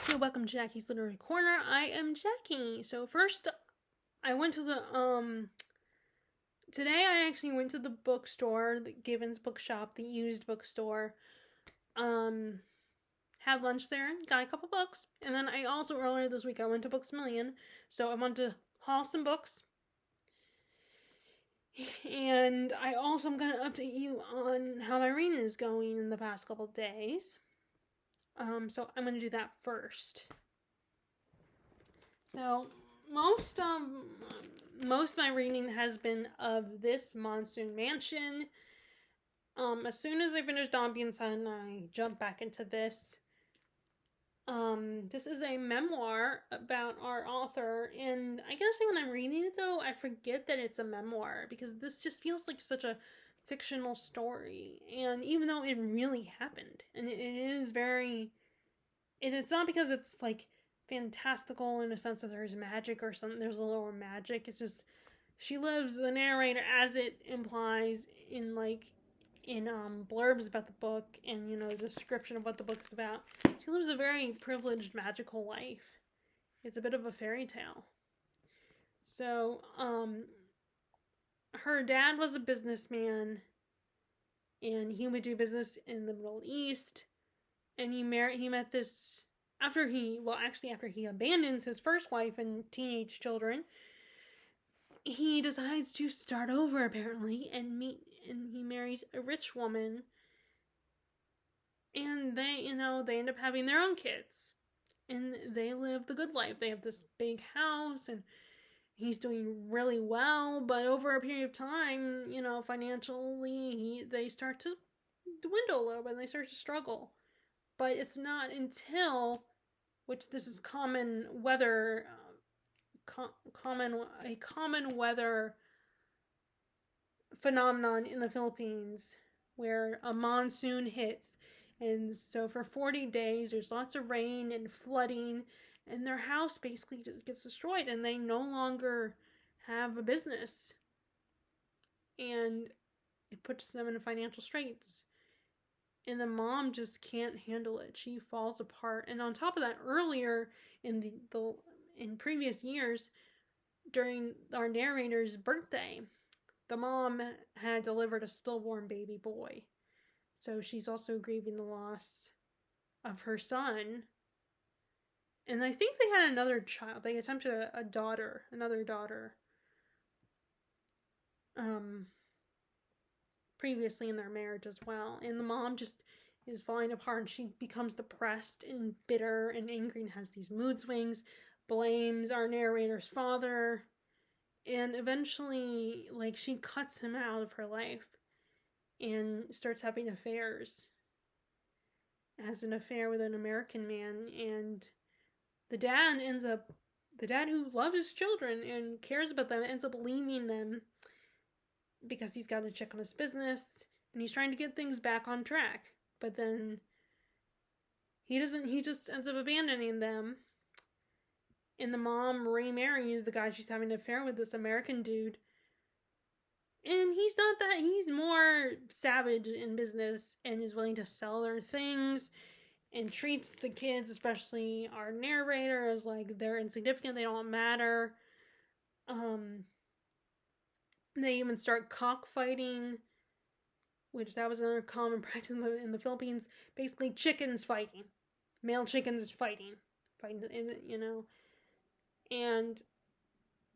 So welcome to Jackie's Literary Corner. I am Jackie. So first, I went to the today I actually went to the bookstore, the Given's bookshop, the used bookstore. Had lunch there, got a couple books, and then I also earlier this week I went to Books A Million. So I went to haul some books, and I also am gonna update you on how my reading is going in the past couple days. So I'm gonna do that first. So most of my reading has been of this Monsoon Mansion. As soon as I finished Dombey and Son, I jumped back into this. This is a memoir about our author, and I gotta say when I'm reading it though, I forget that it's a memoir because this just feels like such a fictional story. And even though it really happened, and it is very, it's not because it's like fantastical in a sense that there's magic or something. There's a little magic. It's just she lives the narrator as it implies in blurbs about the book and the description of what the book is about. She lives a very privileged, magical life. It's a bit of a fairy tale. So, her dad was a businessman, and he would do business in the Middle East. And he met this after he abandons his first wife and teenage children. He decides to start over apparently and he marries a rich woman, and they end up having their own kids, and they live the good life. They have this big house, and he's doing really well, but over a period of time, financially they start to dwindle a little bit and they start to struggle. But it's not until, which this is common weather phenomenon in the Philippines, where a monsoon hits, and so for 40 days there's lots of rain and flooding, and their house basically just gets destroyed, and they no longer have a business, and it puts them in financial straits. And the mom just can't handle it. She falls apart. And on top of that, earlier in in previous years, during our narrator's birthday, the mom had delivered a stillborn baby boy. So she's also grieving the loss of her son. And I think they had another child. They attempted another daughter. Previously in their marriage as well. And the mom just is falling apart, and she becomes depressed and bitter and angry and has these mood swings, blames our narrator's father, and eventually she cuts him out of her life and starts having affairs. Has an affair with an American man, and the dad who loves his children and cares about them, ends up leaving them because he's got to check on his business and he's trying to get things back on track. But then he just ends up abandoning them. And the mom remarries the guy she's having an affair with, this American dude. And he's not that, he's more savage in business and is willing to sell their things and treats the kids, especially our narrator, as like they're insignificant, they don't matter. They even start cockfighting, which that was another common practice in the Philippines. Basically, chickens fighting, male chickens fighting, and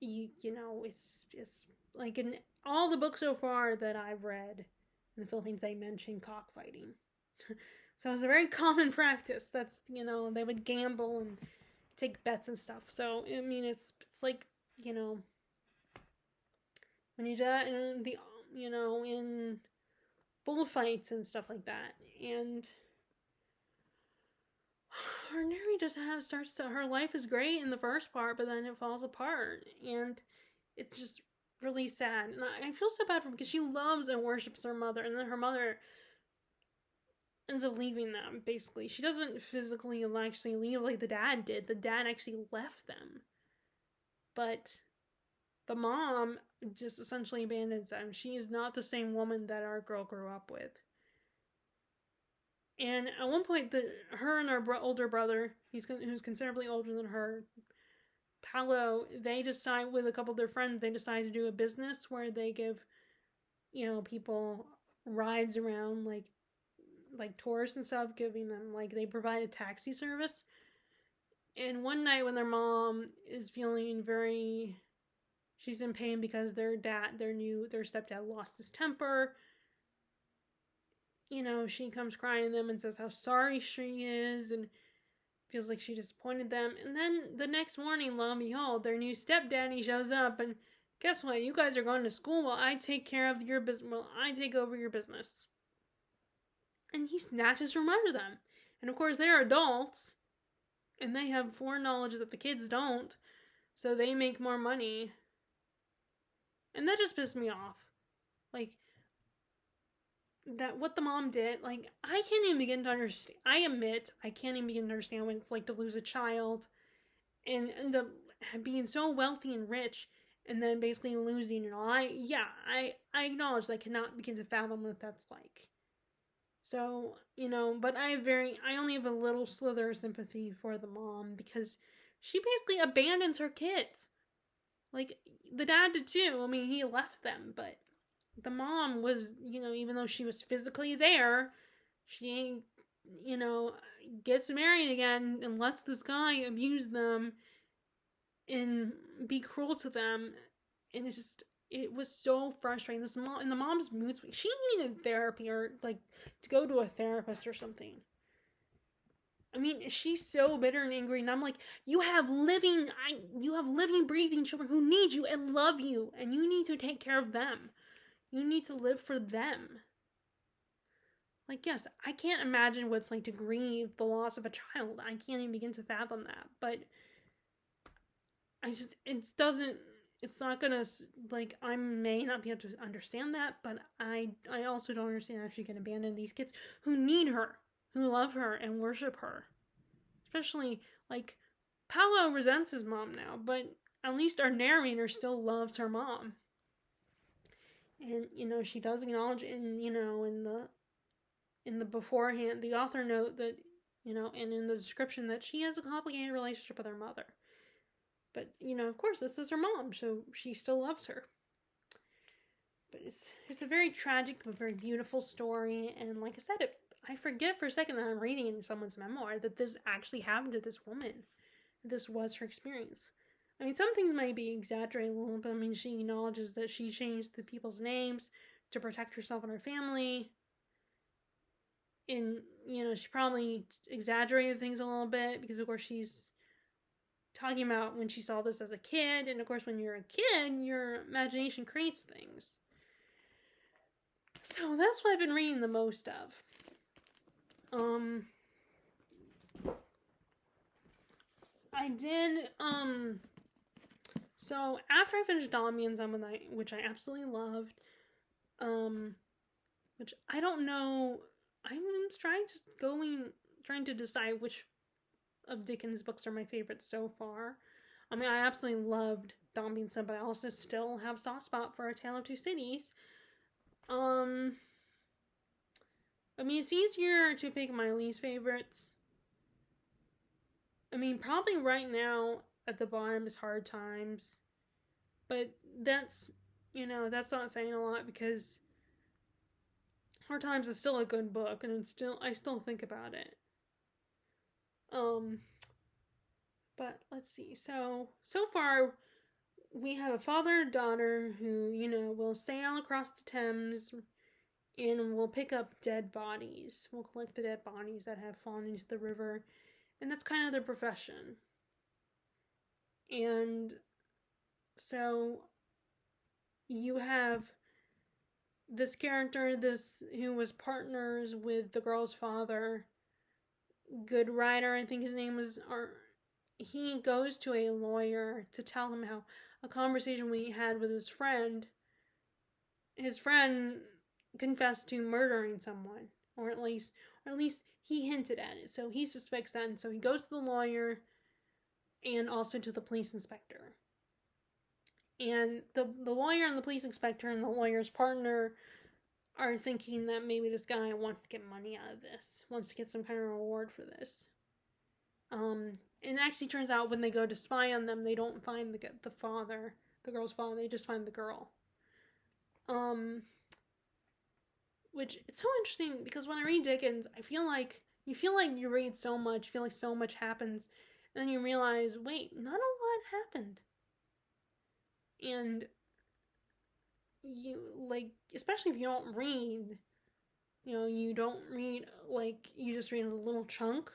it's like in all the books so far that I've read in the Philippines, they mention cockfighting. So it's a very common practice. That's they would gamble and take bets and stuff. So I mean, it's like when you do that in the in bullfights and stuff like that. And her narrator her life is great in the first part, but then it falls apart, and it's just really sad. And I feel so bad for her because she loves and worships her mother, and then her mother ends up leaving them. Basically, she doesn't physically actually leave like the dad did. The dad actually left them, but the mom just essentially abandons them. She is not the same woman that our girl grew up with. And at one point, her and her older brother, who's considerably older than her, Paolo, they decide with a couple of their friends, they decide to do a business where they give, people rides around, like tourists and stuff, giving them, like, they provide a taxi service. And one night when their mom is feeling she's in pain because their stepdad lost his temper, she comes crying to them and says how sorry she is and feels like she disappointed them. And then the next morning, lo and behold, their new stepdaddy shows up and guess what? You guys are going to school while I take care of your business. While I take over your business. And he snatches from under them. And of course, they're adults. And they have foreknowledge that the kids don't. So they make more money. And that just pissed me off. Like, that what the mom did, like, I can't even begin to understand. I admit, I can't even begin to understand what it's like to lose a child and end up being so wealthy and rich and then basically losing it all. I acknowledge that I cannot begin to fathom what that's like. So, but I only have a little slither of sympathy for the mom because she basically abandons her kids. Like, the dad did too. I mean, he left them, but the mom was, even though she was physically there, she, gets married again and lets this guy abuse them and be cruel to them. And it was so frustrating. This mom, and the mom's mood swing, she needed therapy or like to go to a therapist or something. I mean, she's so bitter and angry, and I'm like, you have living, breathing children who need you and love you, and you need to take care of them. You need to live for them. Like, yes, I can't imagine what it's like to grieve the loss of a child. I can't even begin to fathom that. But it's not gonna, like, I may not be able to understand that, but I also don't understand how she can abandon these kids who need her, who love her and worship her. Especially, like, Paolo resents his mom now, but at least our narrator still loves her mom. And, she does acknowledge in the beforehand, the author note that, and in the description that she has a complicated relationship with her mother. But, of course, this is her mom, so she still loves her. But it's a very tragic but very beautiful story, and like I said, I forget for a second that I'm reading in someone's memoir that this actually happened to this woman. This was her experience. I mean, some things might be exaggerated a little, but I mean, she acknowledges that she changed the people's names to protect herself and her family. And, she probably exaggerated things a little bit because, of course, she's talking about when she saw this as a kid. And, of course, when you're a kid, your imagination creates things. So that's what I've been reading the most of. I did, so after I finished Dombey and Son, which I absolutely loved, which I don't know, I'm trying to decide which of Dickens' books are my favorites so far. I mean, I absolutely loved Dombey and Son, but I also still have a soft spot for A Tale of Two Cities. I mean, it's easier to pick my least favorites. I mean, probably right now at the bottom is Hard Times. But that's not saying a lot because Hard Times is still a good book and I still think about it. But let's see. So far we have a father and daughter who, will sail across the Thames and will pick up dead bodies. We'll collect the dead bodies that have fallen into the river. And that's kind of their profession. And so you have this character, who was partners with the girl's father, Good Ryder, I think his name was, he goes to a lawyer to tell him how a conversation we had with his friend confessed to murdering someone, or at least he hinted at it, so he suspects that, and so he goes to the lawyer and also to the police inspector. And the lawyer and the police inspector and the lawyer's partner are thinking that maybe this guy wants to get money out of this, wants to get some kind of reward for this. And it actually turns out when they go to spy on them, they don't find the father, the girl's father. They just find the girl. Which it's so interesting because when I read Dickens, I feel like you read so much, you feel like so much happens, and then you realize, wait, not a lot happened. And you, like, especially if you don't read, you don't read, like, you just read a little chunk,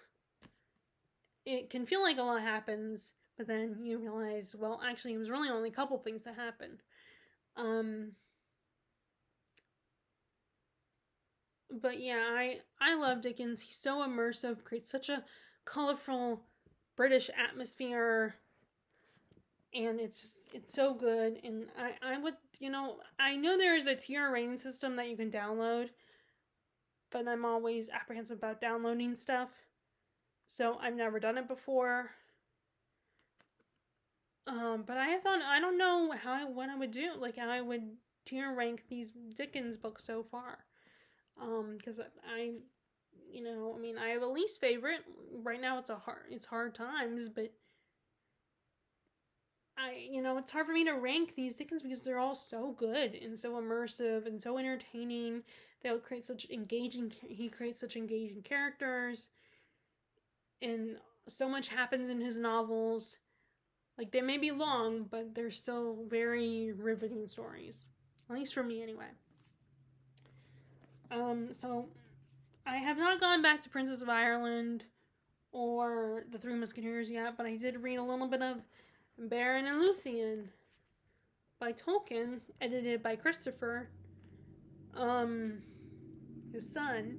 it can feel like a lot happens, but then you realize, well, actually, it was really only a couple things that happened. But yeah, I love Dickens. He's so immersive, creates such a colorful British atmosphere, and it's so good. And I would, I know there is a tier rating system that you can download, but I'm always apprehensive about downloading stuff, so I've never done it before. But I don't know what I would do, like how I would tier rank these Dickens books so far. Because I have a least favorite. Right now it's hard times, but it's hard for me to rank these Dickens because they're all so good and so immersive and so entertaining. He creates such engaging characters, and so much happens in his novels. Like, they may be long, but they're still very riveting stories. At least for me, anyway. So I have not gone back to Princess of Ireland or The Three Musketeers yet, but I did read a little bit of Baron and Luthien by Tolkien, edited by Christopher, his son,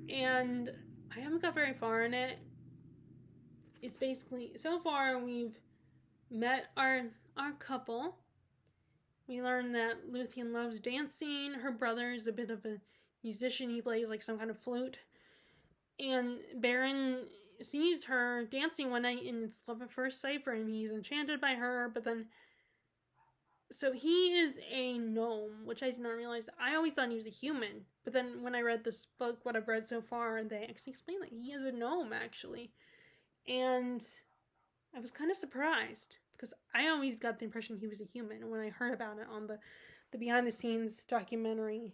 and I haven't got very far in it. It's basically, so far we've met our couple. We learn that Luthien loves dancing. Her brother is a bit of a musician. He plays like some kind of flute. And Baron sees her dancing one night, and it's love at first sight for him. He's enchanted by her, but then... So he is a gnome, which I did not realize. I always thought he was a human. But then when I read this book, what I've read so far, they actually explain that he is a gnome, actually. And I was kind of surprised, because I always got the impression he was a human when I heard about it on the behind-the-scenes documentary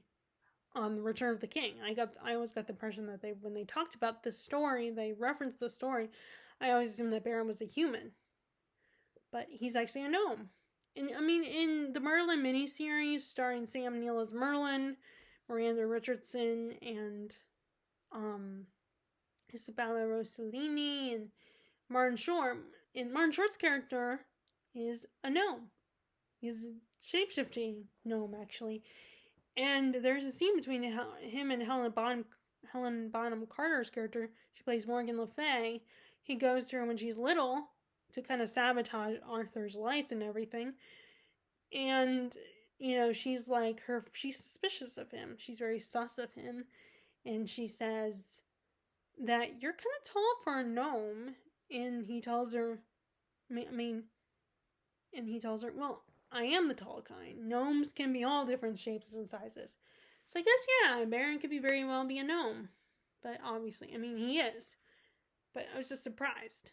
on the Return of the King. I always got the impression that when they talked about this story, they referenced the story, I always assumed that Baron was a human. But he's actually a gnome. And, in the Merlin miniseries, starring Sam Neill as Merlin, Miranda Richardson, and Isabella Rossellini, and Martin Short. And Martin Short's character is a gnome. He's a shape-shifting gnome, actually. And there's a scene between him and Helen Bonham Carter's character. She plays Morgan Le Fay. He goes to her when she's little to kind of sabotage Arthur's life and everything. And, she's suspicious of him. She's very sus of him. And she says that you're kind of tall for a gnome. And he tells her, well, I am the tall kind. Gnomes can be all different shapes and sizes. So I guess, yeah, Baron could very well be a gnome. But obviously, he is. But I was just surprised.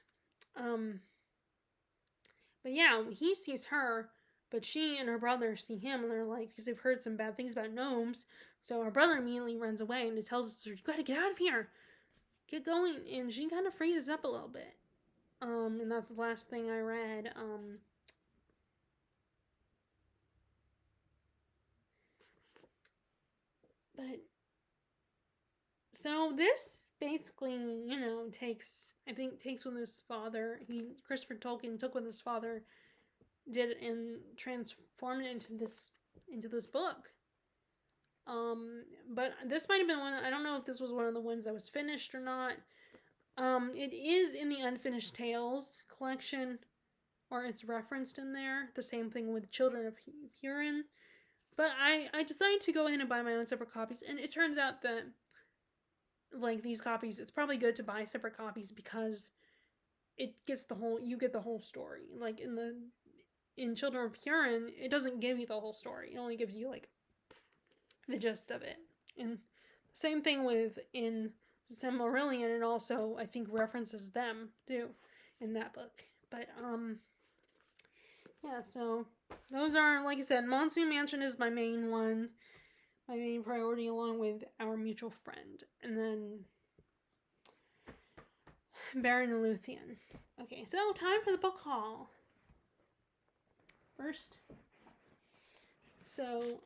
But yeah, he sees her, but she and her brother see him, and they're like, because they've heard some bad things about gnomes. So her brother immediately runs away, and it tells her, you gotta get out of here. Get going. And she kind of freezes up a little bit. And that's the last thing I read. But so this basically, takes what his father, Christopher Tolkien took what his father did and transformed it into this book. But this might have been one, I don't know if this was one of the ones that was finished or not. It is in the Unfinished Tales collection, or it's referenced in there. The same thing with Children of Hurin. But I decided to go ahead and buy my own separate copies, and it turns out that, like, these copies, it's probably good to buy separate copies because you get the whole story. Like, in Children of Hurin, it doesn't give you the whole story. It only gives you, like, the gist of it. And same thing with in Silmarillion, and also I think references them too in that book. But yeah, so those are, like I said, Monsoon Mansion is my main one, my main priority, along with Our Mutual Friend, and then Baron and Luthien. Okay, so time for the book haul. First, so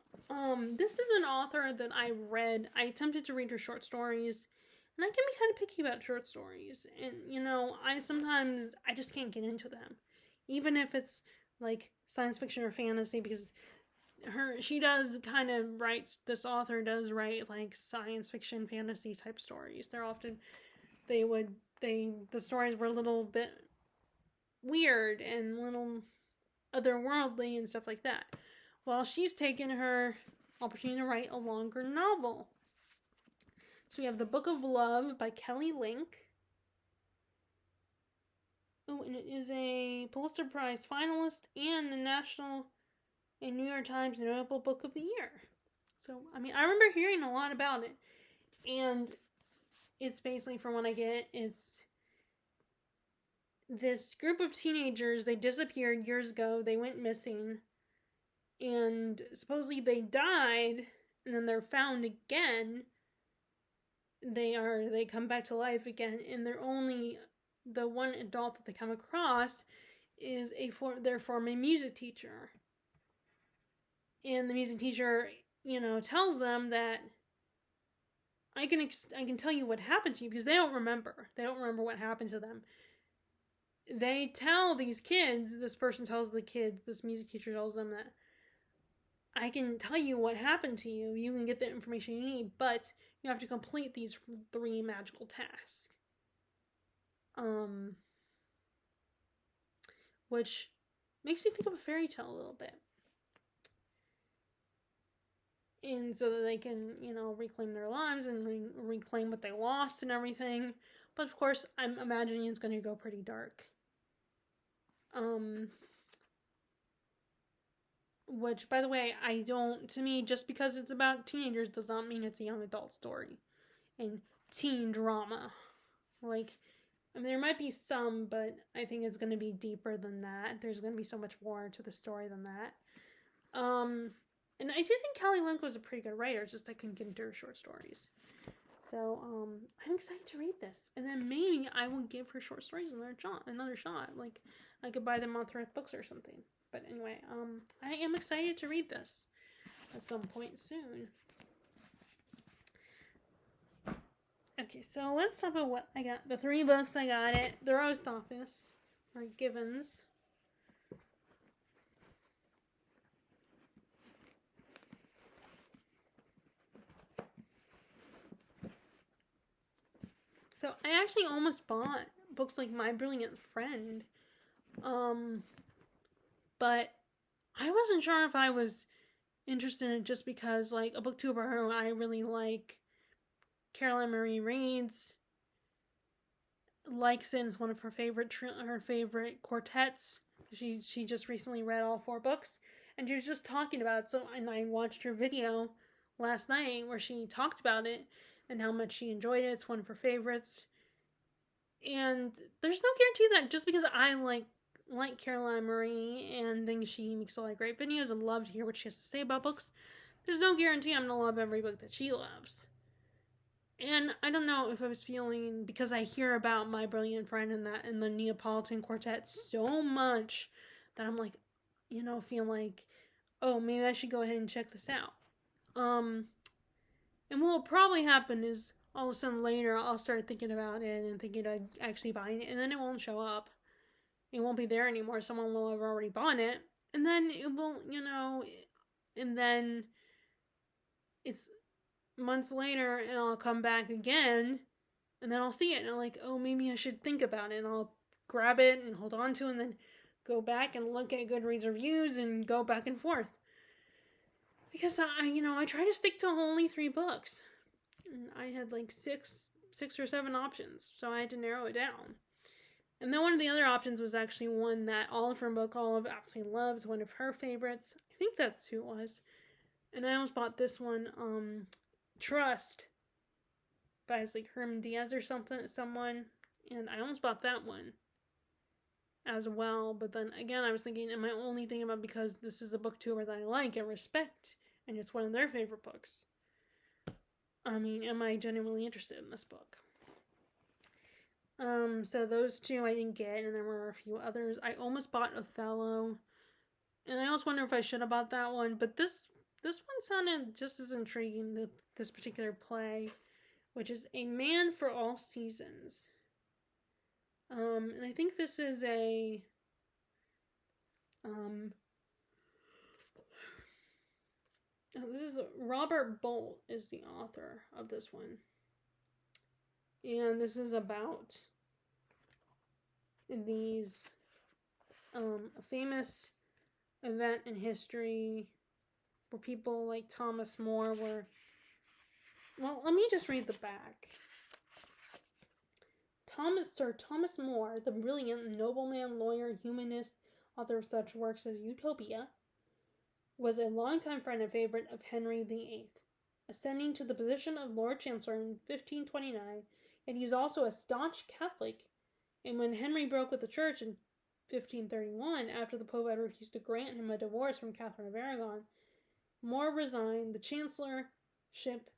this is an author that I read. I attempted to read her short stories, and I can be kind of picky about short stories. And I just can't get into them, even if it's like science fiction or fantasy, because this author does write like science fiction, fantasy type stories. The stories were a little bit weird and little otherworldly and stuff like that. Well, she's taken her opportunity to write a longer novel. So we have The Book of Love by Kelly Link. Oh, and it is a Pulitzer Prize finalist and a New York Times Notable Book of the Year. So, I remember hearing a lot about it. And it's basically, from what I get, it's this group of teenagers. They disappeared years ago. They went missing. And supposedly they died, and then they're found again. They come back to life again, and the one adult that they come across is their former music teacher. And the music teacher, tells them that I can tell you what happened to you, because they don't remember. They don't remember what happened to them. They tell these kids, this music teacher tells them that I can tell you what happened to you. You can get the information you need, but you have to complete these 3 magical tasks. Which makes me think of a fairy tale a little bit. And so that they can, reclaim their lives and reclaim what they lost and everything. But of course, I'm imagining it's going to go pretty dark. Which, by the way, to me, just because it's about teenagers does not mean it's a young adult story. And teen drama. There might be some, but I think it's going to be deeper than that. There's going to be so much more to the story than that. And I do think Kelly Link was a pretty good writer, it's just I couldn't get into her short stories. So, I'm excited to read this. And then maybe I will give her short stories another shot. Like, I could buy them on Thrift Books or something. But anyway, I am excited to read this at some point soon. Okay, so let's talk about what I got. The 3 books I got at the Roast Office, or Givens. So I actually almost bought books like My Brilliant Friend. But I wasn't sure if I was interested in it, just because, like, a booktuber who I really like, Caroline Marie Reed's, likes it. It's one of her favorite quartets. She just recently read all 4 books, and she was just talking about it. And I watched her video last night where she talked about it and how much she enjoyed it. It's one of her favorites. And there's no guarantee that just because I like Caroline Marie and think she makes a lot of great videos and love to hear what she has to say about books, there's no guarantee I'm going to love every book that she loves. And I don't know if I was feeling, because I hear about My Brilliant Friend and the Neapolitan Quartet so much, that I'm like, feeling like, oh, maybe I should go ahead and check this out. And what will probably happen is, all of a sudden later, I'll start thinking about it and thinking of actually buying it, and then it won't show up. It won't be there anymore. Someone will have already bought it, and then it won't, and then it's months later, and I'll come back again, and then I'll see it, and I'm like, oh, maybe I should think about it, and I'll grab it and hold on to it, and then go back and look at Goodreads reviews and go back and forth. Because I try to stick to only 3 books. And I had like 6 or 7 options, so I had to narrow it down. And then one of the other options was actually one that Olive from Book Olive absolutely loves, one of her favorites. I think that's who it was. And I almost bought this one, Trust, by like Herman Diaz or someone, and I almost bought that one as well. But then again, I was thinking, am I only thinking about because this is a booktuber that I like and respect, and it's one of their favorite books? I mean, am I genuinely interested in this book? So those two I didn't get, and there were a few others. I almost bought Othello, and I almost wonder if I should have bought that one, but this one sounded just as intriguing, this particular play, which is A Man for All Seasons. And I think this is a Robert Bolt is the author of this one. And this is about these a famous event in history where people like Thomas More were. Well, let me just read the back. Sir Thomas More, the brilliant nobleman, lawyer, humanist, author of such works as Utopia, was a longtime friend and favorite of Henry VIII. Ascending to the position of Lord Chancellor in 1529, and he was also a staunch Catholic. And when Henry broke with the Church in 1531, after the Pope had refused to grant him a divorce from Catherine of Aragon, More resigned the chancellorship.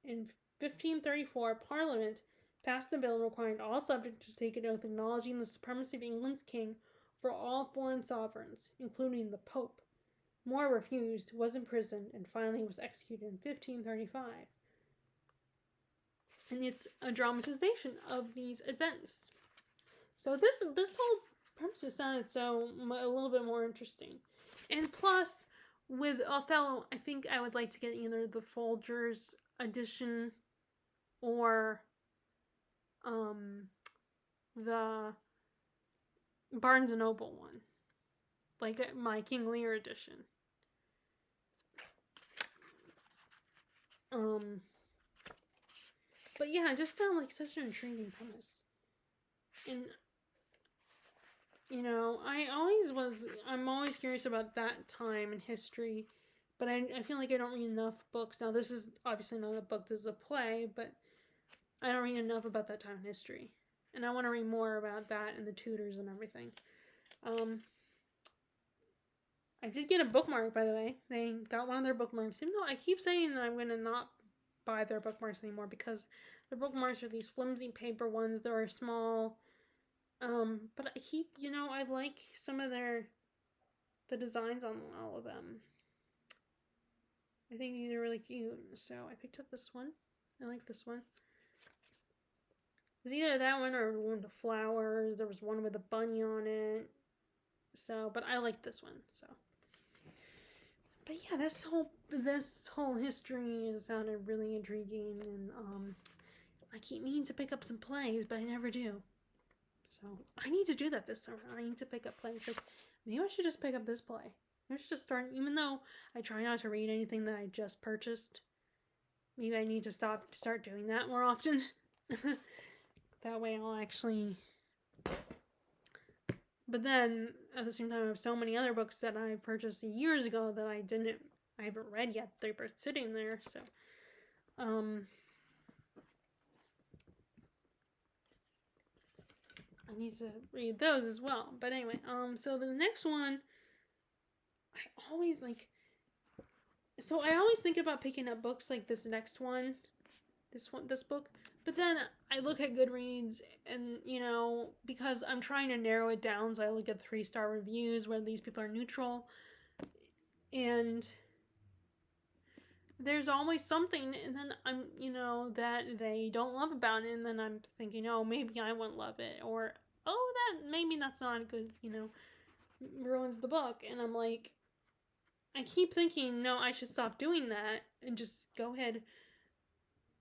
In 1534, Parliament passed a bill requiring all subjects to take an oath acknowledging the supremacy of England's king for all foreign sovereigns, including the Pope. More refused, was imprisoned, and finally was executed in 1535. And it's a dramatization of these events. So this whole premise sounded a little bit more interesting. And plus, with Othello, I think I would like to get either the Folgers edition or the Barnes & Noble one. Like my King Lear edition. But yeah, it just sounded like such an intriguing premise. And, you know, I'm always curious about that time in history, but I feel like I don't read enough books. Now, this is obviously not a book, this is a play, but I don't read enough about that time in history. And I want to read more about that and the Tudors and everything. I did get a bookmark, by the way. They got one of their bookmarks. Even though I keep saying that I'm going to not buy their bookmarks anymore because their bookmarks are these flimsy paper ones that are small. But I like some of the designs on all of them. I think these are really cute. So I picked up this one. I like this one. It was either that one or one with the flowers. There was one with a bunny on it. So, but I like this one. So, but yeah, this whole history sounded really intriguing, and I keep meaning to pick up some plays, but I never do. So I need to do that this time. I need to pick up plays. Like, maybe I should just pick up this play. I should just start, even though I try not to read anything that I just purchased. Maybe I need to start doing that more often. That way I'll actually. But then at the same time, I have so many other books that I purchased years ago that I haven't read yet. They're sitting there, so I need to read those as well. But anyway, so the next one, I always think about picking up books like this next one, this book. But then I look at Goodreads and, because I'm trying to narrow it down, so I look at 3-star reviews where these people are neutral. And there's always something, and then I'm, that they don't love about it, and then I'm thinking, oh, maybe I won't love it, or, oh, maybe that's not a good, ruins the book. And I'm like, I keep thinking, no, I should stop doing that and just go ahead,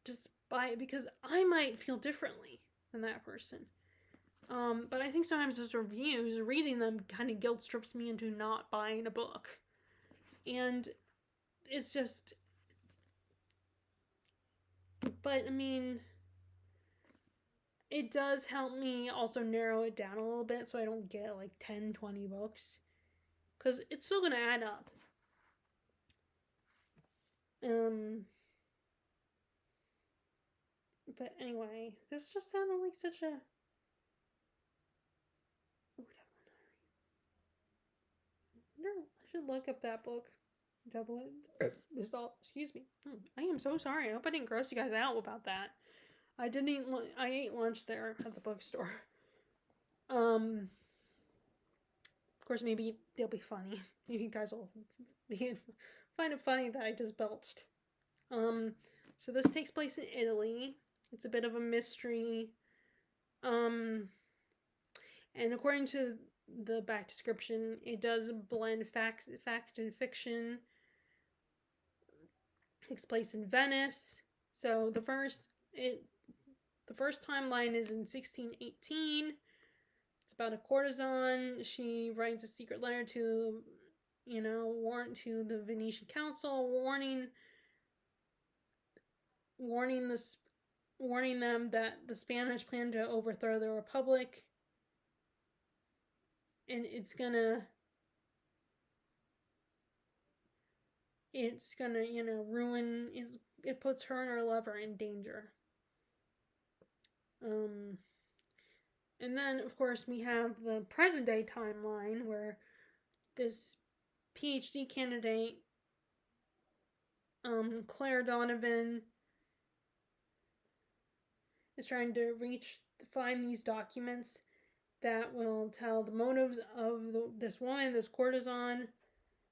just buy it, because I might feel differently than that person. But I think sometimes those reviews, reading them kind of guilt trips me into not buying a book. And it's just, but I mean, it does help me also narrow it down a little bit so I don't get like 10, 20 books. Because it's still going to add up. Um, but anyway, this just sounded like such a. I should look up that book. This all. Excuse me. I am so sorry. I hope I didn't gross you guys out about that. I didn't eat. I ate lunch there at the bookstore. Of course, maybe they'll be funny. Maybe you guys will find it funny that I just belched. So this takes place in Italy. It's a bit of a mystery. And according to the back description, it does blend fact and fiction. It takes place in Venice. So the first timeline is in 1618. It's about a courtesan. She writes a secret letter to, to the Venetian council, warning them that the Spanish plan to overthrow the Republic, and it's gonna ruin. It puts her and her lover in danger. And then, of course, we have the present day timeline where this PhD candidate, Claire Donovan, is trying to find these documents that will tell the motives of this woman, this courtesan,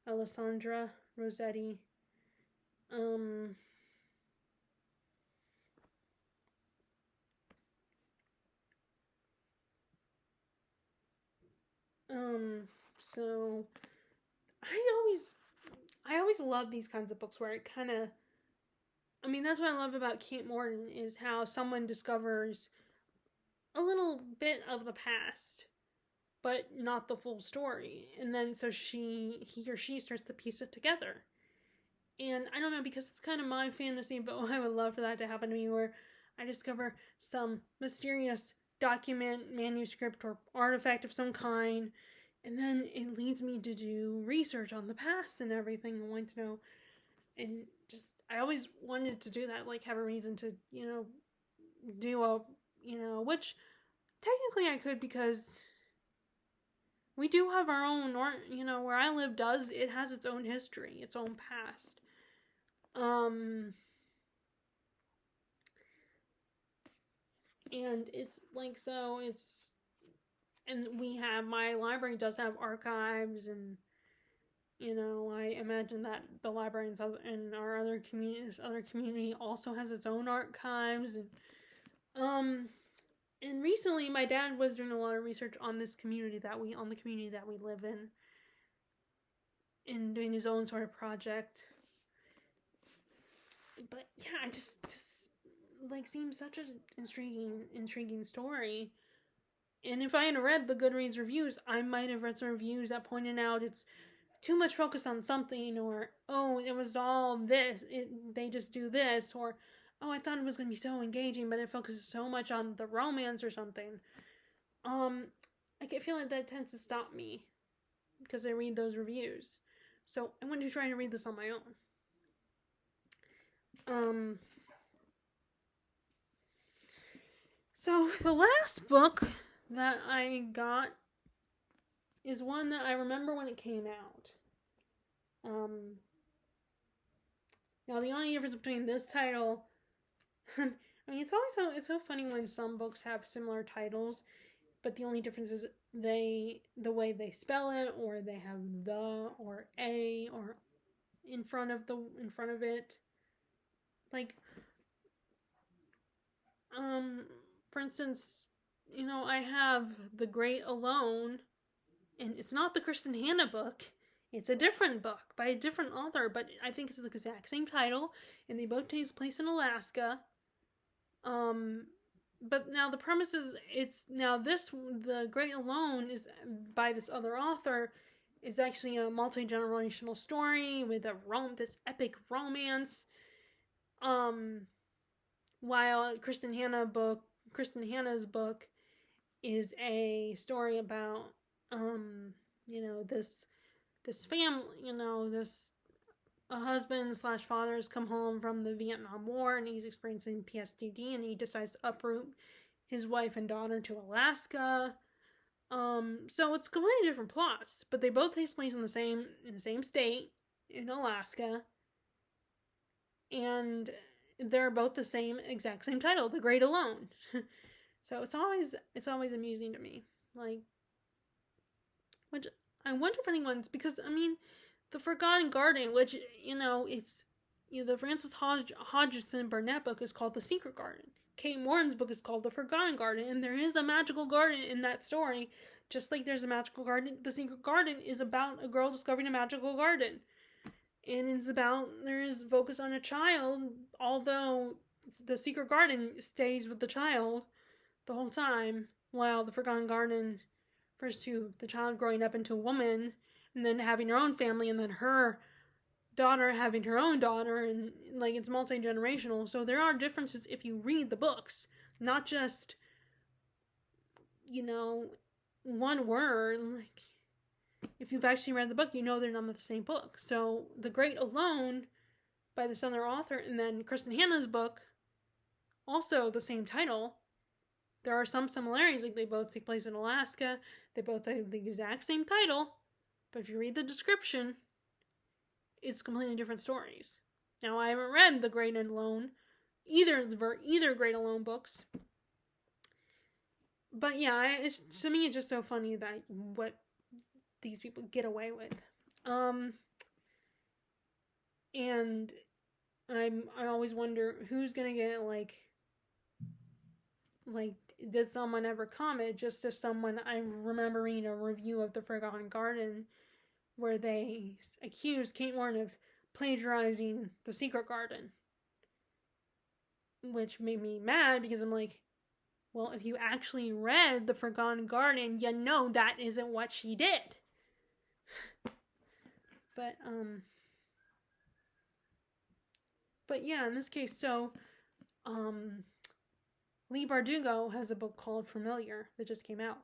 Alessandra Rossetti. So I always love these kinds of books where it kind of, that's what I love about Kate Morton, is how someone discovers a little bit of the past, but not the full story. And then so he or she starts to piece it together. And I don't know, because it's kind of my fantasy, but I would love for that to happen to me, where I discover some mysterious document, manuscript, or artifact of some kind, and then it leads me to do research on the past and everything I want to know. And just, I always wanted to do that, like have a reason to, do a, which technically I could, because we do have our own, where I live it has its own history, its own past. And it's like, so it's, and my library does have archives, and I imagine that the library in our other community also has its own archives. And recently my dad was doing a lot of research on the community that we live in, and doing his own sort of project. But yeah, it just like seems such an intriguing story. And if I had read the Goodreads reviews, I might have read some reviews that pointed out it's too much focus on something, or, oh, it was all this, they just do this, or, oh, I thought it was going to be so engaging, but it focuses so much on the romance or something. I get feeling that tends to stop me because I read those reviews. So I wanted to try to read this on my own. So the last book that I got is one that I remember when it came out. Now the only difference between this title, it's so funny when some books have similar titles, but the only difference is the way they spell it, or they have the or a or in front of it. Like, for instance, I have The Great Alone, and it's not the Kristen Hanna book. It's a different book by a different author, but I think it's the exact same title, and they both take place in Alaska. But now the premise is, The Great Alone is by this other author, is actually a multi-generational story with this epic romance. While Kristen Hanna's book is a story about, this family, this a husband slash father has come home from the Vietnam War and he's experiencing PTSD and he decides to uproot his wife and daughter to Alaska. So it's completely different plots, but they both take place in the same state in Alaska, and they're both the exact same title, The Great Alone. So it's always amusing to me, like, which I wonder if anyone's, because I mean, The Forgotten Garden, which it's the Frances Hodgson Burnett book is called The Secret Garden. Kate Moran's book is called The Forgotten Garden, and there is a magical garden in that story, just like there's a magical garden. The Secret Garden is about a girl discovering a magical garden, and there is focus on a child, although the Secret Garden stays with the child the whole time, while The Forgotten Garden refers to the child growing up into a woman, and then having her own family, and then her daughter having her own daughter, and like it's multi-generational. So there are differences if you read the books, not just one word. Like if you've actually read the book, they're not the same book. So The Great Alone by this other author, and then Kristen Hanna's book, also the same title. There are some similarities, like they both take place in Alaska, they both have the exact same title, but if you read the description, it's completely different stories. Now, I haven't read The Great Alone, either Great Alone books, but yeah, to me it's just so funny that what these people get away with. And I always wonder who's gonna get like did someone ever comment, just as someone, I remember reading a review of The Forgotten Garden where they accused Kate Moran of plagiarizing The Secret Garden, which made me mad because I'm like, well, if you actually read The Forgotten Garden, that isn't what she did. But yeah, in this case, so Leigh Bardugo has a book called Familiar that just came out.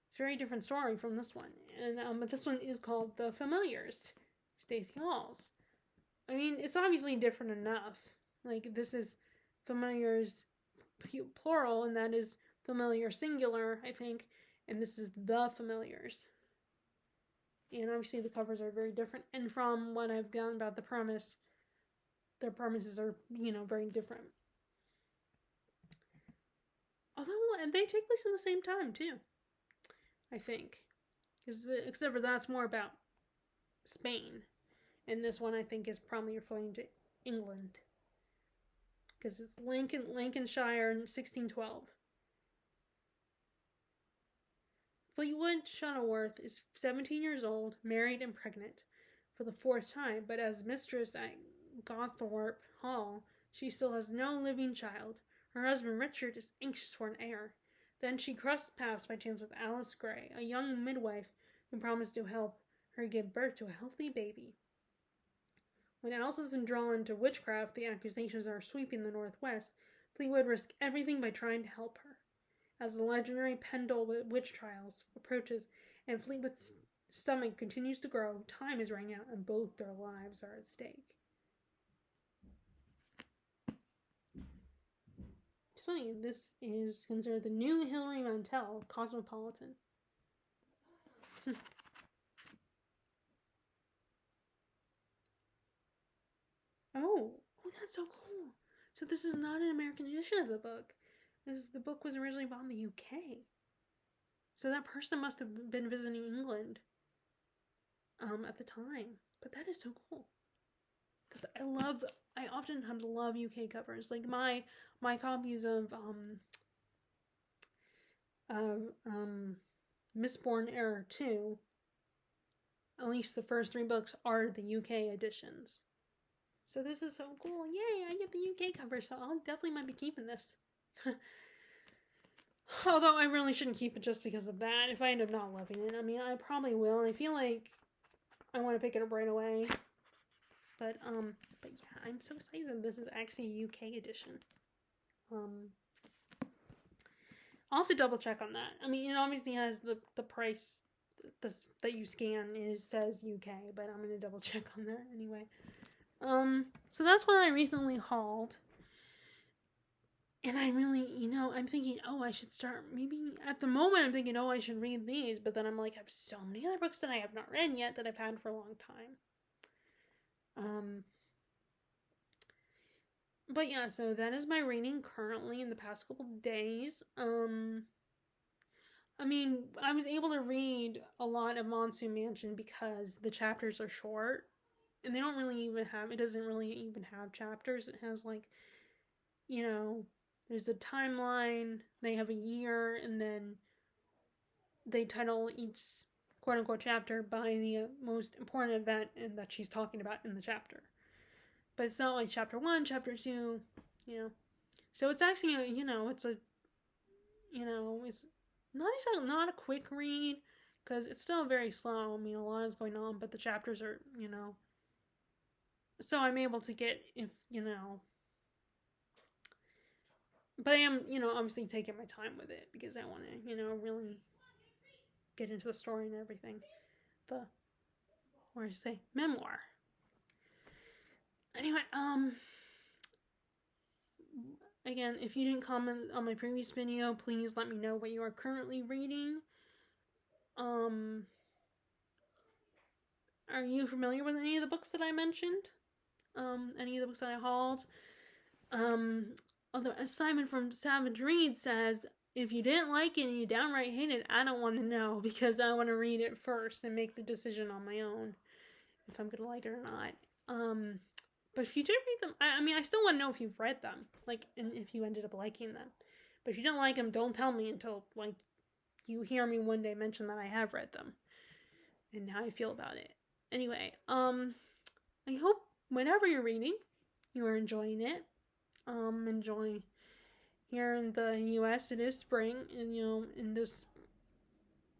It's a very different story from this one, and but this one is called The Familiars, Stacey Halls. I mean, it's obviously different enough. Like, this is Familiars plural, and that is Familiar singular, I think, and this is The Familiars. And obviously the covers are very different, and from what I've gotten about the premise, their premises are, very different. Although, they take place in the same time, too, I think. Except for that's more about Spain. And this one, I think, is probably referring to England. Because it's Lancashire in 1612. Fleetwood Shuttleworth is 17 years old, married and pregnant for the 4th time, but as mistress at Gawthorpe Hall, she still has no living child. Her husband Richard is anxious for an heir. Then she crosses paths by chance with Alice Gray, a young midwife who promised to help her give birth to a healthy baby. When Alice is drawn to witchcraft, the accusations are sweeping the Northwest. Fleetwood risks everything by trying to help her. As the legendary Pendle witch trials approaches and Fleetwood's stomach continues to grow, time is running out and both their lives are at stake. It's funny, this is considered the new Hilary Mantel, Cosmopolitan. Oh, that's so cool. So this is not an American edition of the book. The book was originally bought in the UK. So that person must have been visiting England at the time. But that is so cool. Because I oftentimes love UK covers. Like my copies of Mistborn Era 2, at least the first 3 books, are the UK editions. So this is so cool. Yay, I get the UK cover, so I'll definitely might be keeping this. Although I really shouldn't keep it just because of that. If I end up not loving it, I mean, I probably will. I feel like I want to pick it up right away. But yeah, I'm so excited. This is actually a UK edition. I'll have to double check on that. I mean, it obviously has the price this that you scan says UK, but I'm gonna double check on that anyway. So that's what I recently hauled. And I really, I'm thinking, oh, I should start, maybe at the moment I'm thinking, oh, I should read these, but then I'm like, I have so many other books that I have not read yet that I've had for a long time. But yeah, so that is my reading currently in the past couple days. I mean, I was able to read a lot of Monsoon Mansion because the chapters are short, and they don't really even have, it doesn't really even have chapters. It has like, there's a timeline, they have a year, and then they title each quote unquote chapter by the most important event that she's talking about in the chapter. But it's not like chapter 1, chapter 2, So it's actually, it's a, it's not a quick read because it's still very slow. I mean, a lot is going on, but the chapters are, so I'm able to get, but I am, obviously taking my time with it because I want to, really get into the story and everything. What did I say? Memoir. Anyway, again, if you didn't comment on my previous video, please let me know what you are currently reading. Are you familiar with any of the books that I mentioned? Any of the books that I hauled? Although, as Simon from Savage Reed says, if you didn't like it and you downright hate it, I don't want to know because I want to read it first and make the decision on my own if I'm going to like it or not. But if you did read them, I mean, I still want to know if you've read them, like, and if you ended up liking them. But if you don't like them, don't tell me until, like, you hear me one day mention that I have read them and how I feel about it. Anyway, I hope whenever you're reading, you are enjoying it. Enjoy. Here in the U.S., it is spring, and, in this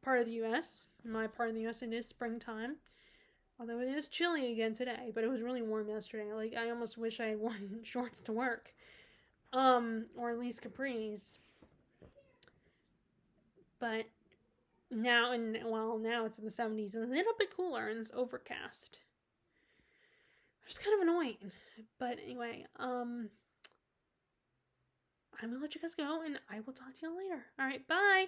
part of the U.S., in my part of the U.S., it is springtime. Although it is chilly again today, but it was really warm yesterday. Like, I almost wish I had worn shorts to work. Or at least capris. But now, now it's in the 70s and a little bit cooler and it's overcast. It's kind of annoying. But anyway, I'm gonna let you guys go and I will talk to you later. Alright, bye!